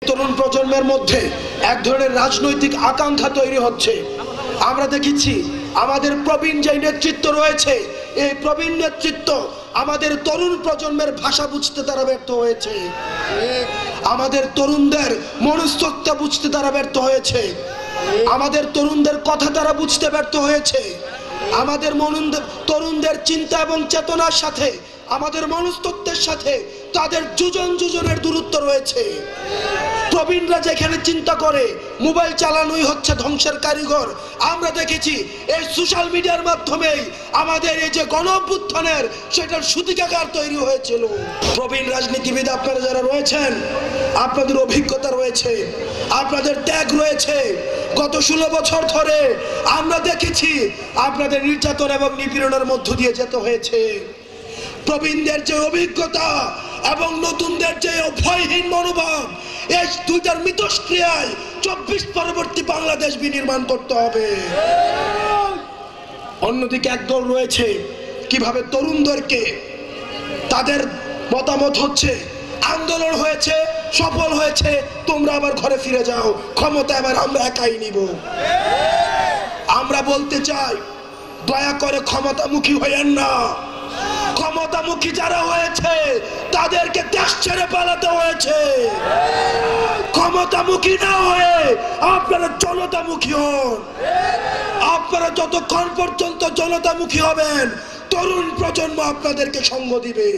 তরুণ প্রজন্মের মধ্যে এক ধরনের রাজনৈতিক আকাঙ্ক্ষা তৈরি হচ্ছে। আমরা দেখেছি আমাদের প্রবীণ যে নেতৃত্ব রয়েছে, এই প্রবীণ নেতৃত্ব আমাদের তরুণ প্রজন্মের ভাষা বুঝতে তারা ব্যর্থ হয়েছে, আমাদের তরুণদের মনস্তত্ত্ব বুঝতে তারা ব্যর্থ হয়েছে, আমাদের তরুণদের কথা তারা বুঝতে ব্যর্থ হয়েছে। আমাদের তরুণদের চিন্তা এবং চেতনার সাথে আমাদের মনস্তত্ত্বের সাথে তাদের যুজনের দূরত্ব রয়েছে। প্রবীণরা যেখানে চিন্তা করে মোবাইল চালানোই হচ্ছে ধ্বংসের কারিগর, আমরা দেখেছি এই সোশ্যাল মিডিয়ার মাধ্যমেই আমাদের এই যে গণ অভ্যুত্থানের সেটার সূতিকাগার তৈরি হয়েছিল। প্রবীণ রাজনীতিবিদ আপনারা যারা রয়েছেন, আপনাদের অভিজ্ঞতা রয়েছে, আপনাদের ত্যাগ রয়েছে। গত 16 বছর ধরে আমরা দেখেছি আপনাদের নির্যাতন এবং নিপীড়নের মধ্য দিয়ে যেতে হয়েছে। প্রবীণদের যে অভিজ্ঞতা এবং নতুনদের যে ভয়হীন মনোভাব, এই দুইটার মিথস্ক্রিয়ায় 24 পরবর্তী বাংলাদেশ বিনির্মাণ করতে হবে। অন্যদিকে একদল রয়েছে কিভাবে তরুণদেরকে তাদের মতামত হচ্ছে আন্দোলন হয়েছে, সফল হয়েছে, তোমরা আবার ঘরে ফিরে যাও, ক্ষমতা এবার আমরা একাই নিব। আমরা বলতে চাই, দয়া করে ক্ষমতামুখী হইয়েন না। ক্ষমতামুখী যারা হয়েছে তাদেরকে দেশ ছেড়ে পালাতে হয়েছে। ক্ষমতামুখী না হয়ে আপনারা জনতামুখী হন। আপনারা যতক্ষণ পর্যন্ত জনতামুখী হবেন, তরুণ প্রজন্ম আপনাদেরকে সঙ্গ দিবে।